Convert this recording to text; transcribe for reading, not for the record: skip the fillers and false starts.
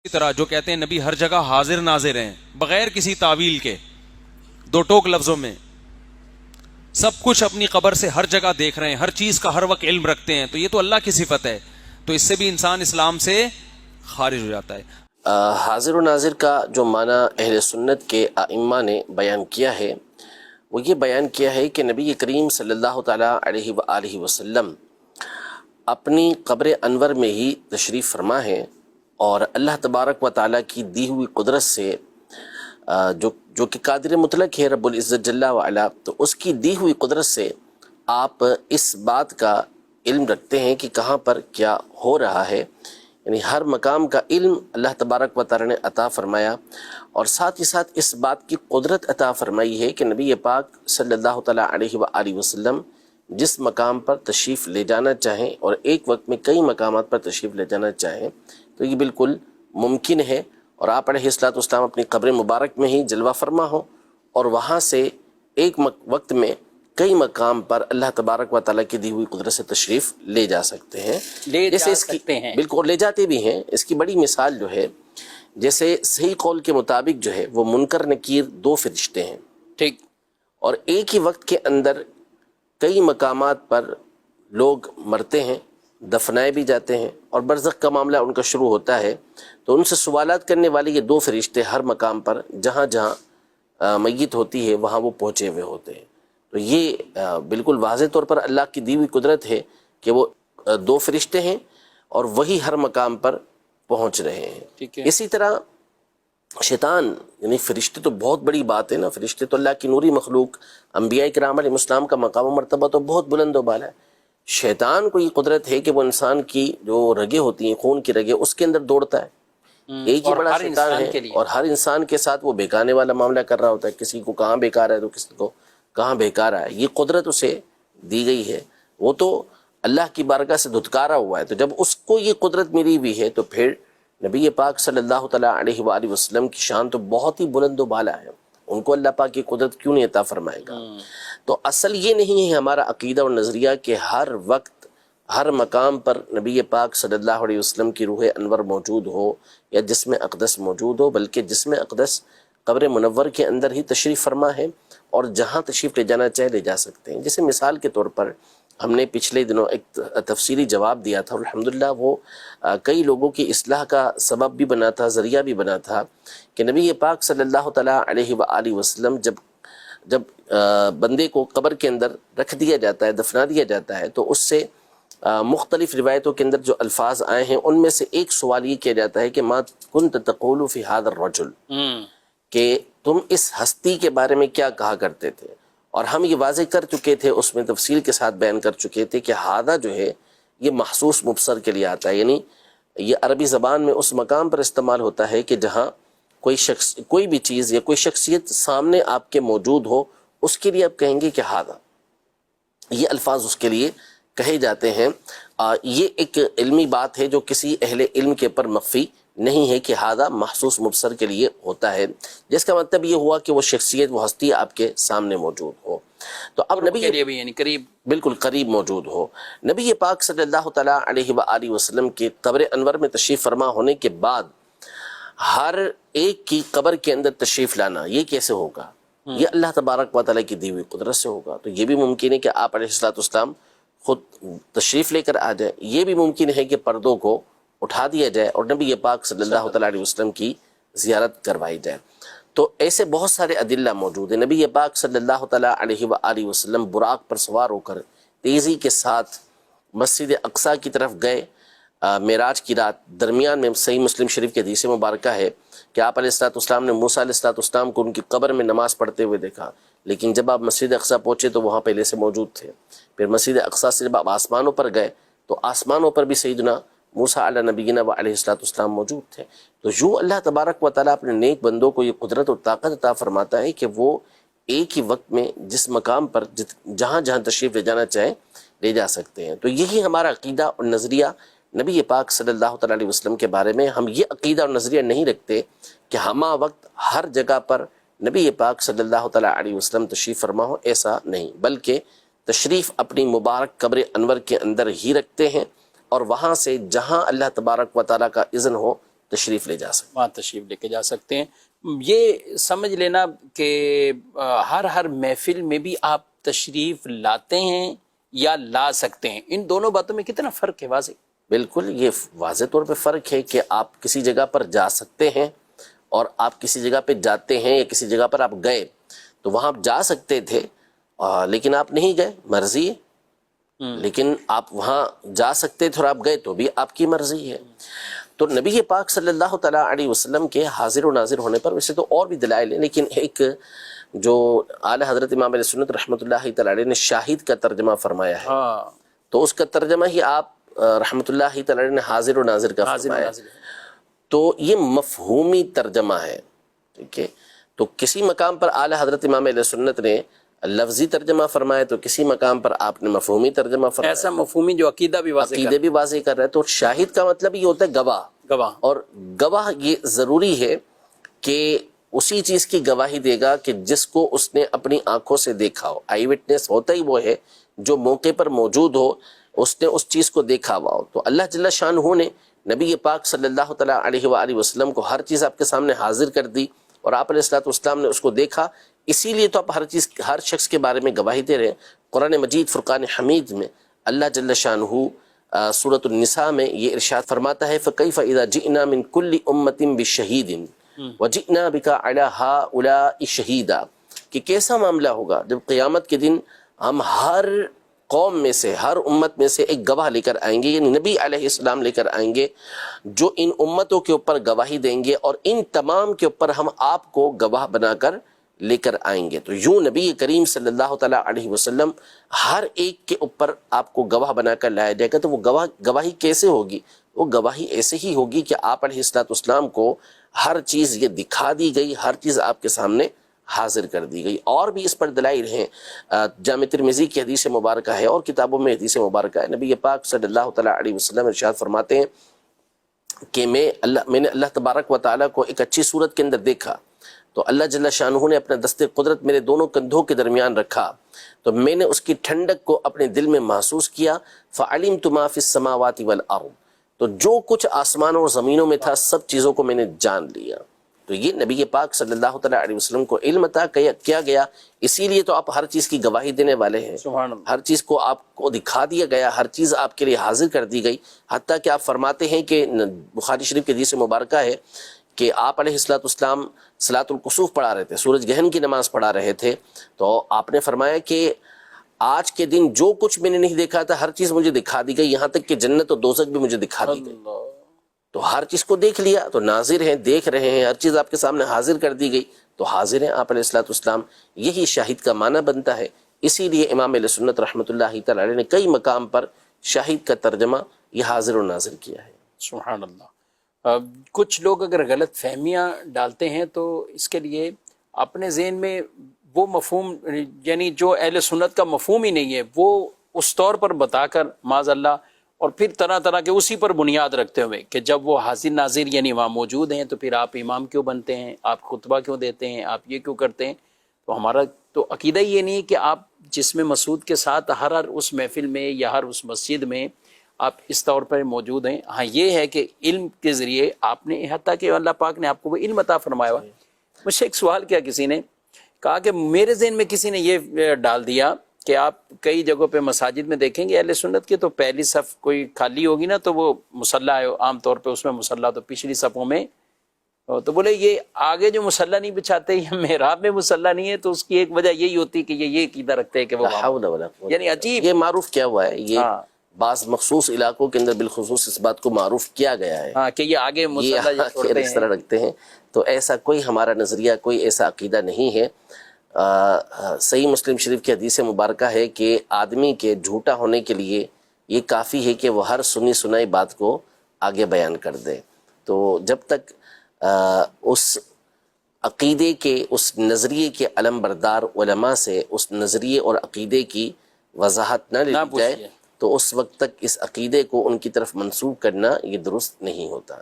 اسی طرح جو کہتے ہیں نبی ہر جگہ حاضر ناظر ہیں بغیر کسی تعویل کے، دو ٹوک لفظوں میں سب کچھ اپنی قبر سے ہر جگہ دیکھ رہے ہیں، ہر چیز کا ہر وقت علم رکھتے ہیں، تو یہ تو اللہ کی صفت ہے، تو اس سے بھی انسان اسلام سے خارج ہو جاتا ہے۔ حاضر و ناظر کا جو معنی اہل سنت کے ائمہ نے بیان کیا ہے وہ یہ بیان کیا ہے کہ نبی کریم صلی اللہ تعالیٰ علیہ وآلہ وسلم اپنی قبر انور میں ہی تشریف فرما ہے، اور اللہ تبارک و تعالیٰ کی دی ہوئی قدرت سے جو کہ قادر مطلق ہے رب العزت جل وعلا، تو اس کی دی ہوئی قدرت سے آپ اس بات کا علم رکھتے ہیں کہ کہاں پر کیا ہو رہا ہے، یعنی ہر مقام کا علم اللہ تبارک و تعالیٰ نے عطا فرمایا، اور ساتھ ہی ساتھ اس بات کی قدرت عطا فرمائی ہے کہ نبی پاک صلی اللہ تعالیٰ علیہ وآلہ وسلم جس مقام پر تشریف لے جانا چاہیں اور ایک وقت میں کئی مقامات پر تشریف لے جانا چاہیں تو یہ بالکل ممکن ہے، اور آپ علیہ الصلوۃ والسلام اپنی قبر مبارک میں ہی جلوہ فرما ہو اور وہاں سے ایک وقت میں کئی مقام پر اللہ تبارک و تعالیٰ کی دی ہوئی قدرت سے تشریف لے جا سکتے ہیں، بالکل لے جاتے بھی ہیں۔ اس کی بڑی مثال جو ہے، جیسے صحیح قول کے مطابق جو ہے وہ منکر نکیر دو فرشتے ہیں، ٹھیک، اور ایک ہی وقت کے اندر کئی مقامات پر لوگ مرتے ہیں، دفنائے بھی جاتے ہیں، اور برزخ کا معاملہ ان کا شروع ہوتا ہے، تو ان سے سوالات کرنے والے یہ دو فرشتے ہر مقام پر جہاں جہاں میت ہوتی ہے وہاں وہ پہنچے ہوئے ہوتے ہیں۔ تو یہ بالکل واضح طور پر اللہ کی دی ہوئی قدرت ہے کہ وہ دو فرشتے ہیں اور وہی ہر مقام پر پہنچ رہے ہیں۔ ٹھیک ہے۔ اسی طرح شیطان، یعنی فرشتے تو بہت بڑی بات ہے نا، فرشتے تو اللہ کی نوری مخلوق، انبیاء کرام علیہ السلام کا مقام و مرتبہ تو بہت بلند و بالا ہے۔ شیطان کو یہ قدرت ہے کہ وہ انسان کی جو رگیں ہوتی ہیں، خون کی رگیں، اس کے اندر دوڑتا ہے، ایک ہی بڑا شیطان ہے، اور ہر انسان کے ساتھ وہ بہکانے والا معاملہ کر رہا ہوتا ہے، کسی کو کہاں بہکا رہا ہے تو کسی کو کہاں بہکا رہا ہے، یہ قدرت اسے دی گئی ہے، وہ تو اللہ کی بارگاہ سے دھتکارا ہوا ہے۔ تو جب اس کو یہ قدرت ملی ہوئی ہے تو پھر نبی پاک صلی اللہ تعالیٰ علیہ وآلہ وسلم کی شان تو بہت ہی بلند و بالا ہے، ان کو اللہ پاک کی قدرت کیوں نہیں عطا فرمائے گا؟ تو اصل یہ نہیں ہے ہمارا عقیدہ اور نظریہ کہ ہر وقت ہر مقام پر نبی پاک صلی اللہ علیہ وسلم کی روح انور موجود ہو یا جسم اقدس موجود ہو، بلکہ جسم اقدس قبر منور کے اندر ہی تشریف فرما ہے، اور جہاں تشریف لے جانا چاہے لے جا سکتے ہیں۔ جیسے مثال کے طور پر ہم نے پچھلے دنوں ایک تفصیلی جواب دیا تھا، اور الحمدللہ وہ کئی لوگوں کی اصلاح کا سبب بھی بنا تھا، ذریعہ بھی بنا تھا، کہ نبی پاک صلی اللہ تعالیٰ علیہ وآلہ وسلم جب بندے کو قبر کے اندر رکھ دیا جاتا ہے، دفنا دیا جاتا ہے، تو اس سے مختلف روایتوں کے اندر جو الفاظ آئے ہیں ان میں سے ایک سوال یہ کیا جاتا ہے کہ ما کنت تقول فی ھذا الرجل، کہ تم اس ہستی کے بارے میں کیا کہا کرتے تھے، اور ہم یہ واضح کر چکے تھے، اس میں تفصیل کے ساتھ بیان کر چکے تھے کہ ہادہ جو ہے یہ محسوس مبصر کے لیے آتا ہے، یعنی یہ عربی زبان میں اس مقام پر استعمال ہوتا ہے کہ جہاں کوئی شخص، کوئی بھی چیز یا کوئی شخصیت سامنے آپ کے موجود ہو، اس کے لیے آپ کہیں گے کہ ہادہ، یہ الفاظ اس کے لیے کہے جاتے ہیں۔ یہ ایک علمی بات ہے جو کسی اہل علم کے پر مخفی نہیں ہے کہ ہادہ محسوس مبصر کے لیے ہوتا ہے، جس کا مطلب یہ ہوا کہ وہ شخصیت، وہ ہستی آپ کے سامنے موجود ہو، تو اب نبی کے لیے بھی، یعنی قریب، بالکل قریب موجود ہو۔ نبی پاک صلی اللہ تعالیٰ علیہ وآلہ وسلم کے قبر انور میں تشریف فرما ہونے کے بعد ہر ایک کی قبر کے اندر تشریف لانا یہ کیسے ہوگا؟ یہ اللہ تبارک و تعالیٰ کی دی ہوئی قدرت سے ہوگا۔ تو یہ بھی ممکن ہے کہ آپ علیہ الصلوۃ والسلام خود تشریف لے کر آ جائیں، یہ بھی ممکن ہے کہ پردوں کو اٹھا دیا جائے اور نبی پاک صلی اللہ تعالیٰ علیہ وسلم کی زیارت کروائی جائے۔ تو ایسے بہت سارے ادلہ موجود ہیں۔ نبی پاک صلی اللہ تعالیٰ علیہ وآلہ وسلم براق پر سوار ہو کر تیزی کے ساتھ مسجد اقصیٰ کی طرف گئے معراج کی رات۔ درمیان میں صحیح مسلم شریف کی حدیث مبارکہ ہے کہ آپ علیہ الصلوۃ والسلام نے موسیٰ علیہ الصلوۃ والسلام کو ان کی قبر میں نماز پڑھتے ہوئے دیکھا، لیکن جب آپ مسجد اقصیٰ پہنچے تو وہاں پہلے سے موجود تھے۔ پھر مسجد اقصیٰ سے جب آپ آسمانوں پر گئے تو آسمانوں پر بھی سیدنا موسیٰ علیہ نبینا و علیہ الصلوۃ والسلام موجود تھے۔ تو یوں اللہ تبارک و تعالیٰ اپنے نیک بندوں کو یہ قدرت اور طاقت عطا فرماتا ہے کہ وہ ایک ہی وقت میں جس مقام پر جہاں جہاں تشریف لے جانا چاہیں لے جا سکتے ہیں۔ تو یہی ہمارا عقیدہ اور نظریہ نبی پاک صلی اللہ تعالیٰ علیہ وسلم کے بارے میں۔ ہم یہ عقیدہ اور نظریہ نہیں رکھتے کہ ہمہ وقت ہر جگہ پر نبی پاک صلی اللہ تعالیٰ علیہ وسلم تشریف فرما ہو، ایسا نہیں، بلکہ تشریف اپنی مبارک قبر انور کے اندر ہی رکھتے ہیں، اور وہاں سے جہاں اللہ تبارک و تعالیٰ کا اذن ہو تشریف لے جا سکتے وہاں تشریف لے کے جا سکتے ہیں. یہ سمجھ لینا کہ ہر محفل میں بھی آپ تشریف لاتے ہیں یا لا سکتے ہیں، ان دونوں باتوں میں کتنا فرق ہے واضح؟ بالکل یہ واضح طور پہ فرق ہے کہ آپ کسی جگہ پر جا سکتے ہیں اور آپ کسی جگہ پہ جاتے ہیں یا کسی جگہ پر آپ گئے تو وہاں آپ جا سکتے تھے لیکن آپ نہیں گئے، مرضی ہے. لیکن آپ وہاں جا سکتے تھے اور آپ گئے تو بھی آپ کی مرضی ہے. تو نبی پاک صلی اللہ تعالیٰ علیہ وسلم کے حاضر و ناظر ہونے پر ویسے تو اور بھی دلائل ہیں، لیکن ایک جو اعلیٰ حضرت امام علیہ سنت رحمۃ اللہ تعالیٰ علیہ نے شاہد کا ترجمہ فرمایا ہے، تو اس کا ترجمہ ہی آپ رحمۃ اللہ تعالیٰ علیہ نے حاضر و ناظر کا فرمایا. تو یہ مفہومی ترجمہ ہے، ٹھیک ہے. تو کسی مقام پر اعلیٰ حضرت امام علیہ سنت نے لفظی ترجمہ فرمایا تو کسی مقام پر آپ نے مفہومی ترجمہ فرمایا، ایسا مفہومی جو عقیدہ بھی واضح عقیدے بھی واضح کر رہا ہے. تو شاہد کا مطلب یہ ہوتا ہے گواہ، اور گواہ یہ ضروری ہے کہ اسی چیز کی گواہی دے گا کہ جس کو اس نے اپنی آنکھوں سے دیکھا ہو. آئی وٹنس ہوتا ہی وہ ہے جو موقع پر موجود ہو، اس نے اس چیز کو دیکھا ہوا ہو. تو اللہ جل شانہ نے نبی پاک صلی اللہ تعالیٰ علیہ وآلہ وسلم کو ہر چیز آپ کے سامنے حاضر کر دی اور آپ علیہ الصلوۃ والسلام نے اس کو دیکھا، اسی لیے تو آپ ہر شخص کے بارے میں گواہی دے رہے ہیں. قرآن مجید فرقان حمید میں اللہ جل شانہ سورۃ النساء میں یہ ارشاد فرماتا ہے فَكَيْفَ إِذَا جِئْنَا مِن كُلِّ أُمَّةٍ بِشَهِيدٍ وَجِئْنَا بِكَ عَلَى هَؤُلَاءِ شَهِيدًا، کہ کیسا معاملہ ہوگا جب قیامت کے دن ہم ہر قوم میں سے، ہر امت میں سے ایک گواہ لے کر آئیں گے، یعنی نبی علیہ السلام لے کر آئیں گے جو ان امتوں کے اوپر گواہی دیں گے، اور ان تمام کے اوپر ہم آپ کو گواہ بنا کر لے کر آئیں گے. تو یوں نبی کریم صلی اللہ تعالیٰ علیہ وسلم ہر ایک کے اوپر آپ کو گواہ بنا کر لایا جائے گا. تو وہ گواہی کیسے ہوگی؟ وہ گواہی ایسے ہی ہوگی کہ آپ علیہ الصلوۃ والسلام کو ہر چیز یہ دکھا دی گئی، ہر چیز آپ کے سامنے حاضر کر دی گئی. اور بھی اس پر دلائل ہیں، جامع ترمذی کی حدیث مبارکہ ہے اور کتابوں میں حدیث مبارکہ ہے. نبی پاک صلی اللہ تعالیٰ علیہ وسلم ارشاد فرماتے ہیں کہ میں نے اللہ تبارک و تعالیٰ کو ایک اچھی صورت کے اندر دیکھا، تو اللہ جل شانہ نے اپنا دست قدرت میرے دونوں کندھوں کے درمیان رکھا، تو میں نے اس کی ٹھنڈک کو اپنے دل میں محسوس کیا. فعلمت ما فی السماوات والارض، تو جو کچھ آسمانوں اور زمینوں میں تھا سب چیزوں کو میں نے جان لیا. تو یہ نبی پاک صلی اللہ تعالیٰ علیہ وسلم کو علم عطا کیا گیا، اسی لیے تو آپ ہر چیز کی گواہی دینے والے ہیں. سبحان اللہ. ہر چیز کو آپ کو دکھا دیا گیا، ہر چیز آپ کے لیے حاضر کر دی گئی. حتیٰ کہ آپ فرماتے ہیں کہ بخاری شریف کی حدیث مبارکہ ہے کہ آپ علیہ الصلوۃ والسلام صلاۃ الکسوف پڑھا رہے تھے، سورج گرہن کی نماز پڑھا رہے تھے، تو آپ نے فرمایا کہ آج کے دن جو کچھ میں نے نہیں دیکھا تھا ہر چیز مجھے دکھا دی گئی، یہاں تک کہ جنت و دوزخ بھی مجھے دکھا دی گئی. تو ہر چیز کو دیکھ لیا، تو ناظر ہیں، دیکھ رہے ہیں، ہر چیز آپ کے سامنے حاضر کر دی گئی، تو حاضر ہیں آپ علیہ الصلوۃ والسلام. یہی شاہد کا معنی بنتا ہے. اسی لیے امام علیہ سنت رحمۃ اللہ تعالی علیہ نے کئی مقام پر شاہد کا ترجمہ یہ حاضر و ناظر کیا ہے. سبحان اللہ. کچھ لوگ اگر غلط فہمیاں ڈالتے ہیں تو اس کے لیے اپنے ذہن میں وہ مفہوم، یعنی جو اہل سنت کا مفہوم ہی نہیں ہے، وہ اس طور پر بتا کر معاذ اللہ، اور پھر طرح طرح کے اسی پر بنیاد رکھتے ہوئے کہ جب وہ حاضر ناظر یعنی وہاں موجود ہیں تو پھر آپ امام کیوں بنتے ہیں، آپ خطبہ کیوں دیتے ہیں، آپ یہ کیوں کرتے ہیں. تو ہمارا تو عقیدہ یہ نہیں کہ آپ جسم مسعود کے ساتھ ہر اس محفل میں یا ہر اس مسجد میں آپ اس طور پر موجود ہیں. ہاں یہ ہے کہ علم کے ذریعے آپ نے، حتیٰ کہ اللہ پاک نے آپ کو وہ علم عطا فرمایا ہوا. مجھ سے ایک سوال کیا، کسی نے کہا کہ میرے ذہن میں کسی نے یہ ڈال دیا کہ آپ کئی جگہوں پہ مساجد میں دیکھیں گے اہل سنت کے تو پہلی صف کوئی خالی ہوگی نا تو وہ مصلی ہے عام طور پہ، اس میں مصلی تو پچھلی صفوں میں، تو بولے یہ آگے جو مصلی نہیں بچھاتے یا محراب میں مصلی نہیں ہے تو اس کی ایک وجہ یہی ہوتی کہ یہ عقیدہ رکھتے ہیں کہ وہ یعنی عجیب. یہ معروف کیا ہوا ہے، یہ بعض مخصوص علاقوں کے اندر بالخصوص اس بات کو معروف کیا گیا ہے کہ یہ آگے مصلی اس طرح رکھتے ہیں. تو ایسا کوئی ہمارا نظریہ، کوئی ایسا عقیدہ نہیں ہے. صحیح مسلم شریف کی حدیث مبارکہ ہے کہ آدمی کے جھوٹا ہونے کے لیے یہ کافی ہے کہ وہ ہر سنی سنائی بات کو آگے بیان کر دے. تو جب تک اس عقیدے کے، اس نظریے کے علم بردار علماء سے اس نظریے اور عقیدے کی وضاحت نہ لی جائے تو اس وقت تک اس عقیدے کو ان کی طرف منسوب کرنا یہ درست نہیں ہوتا.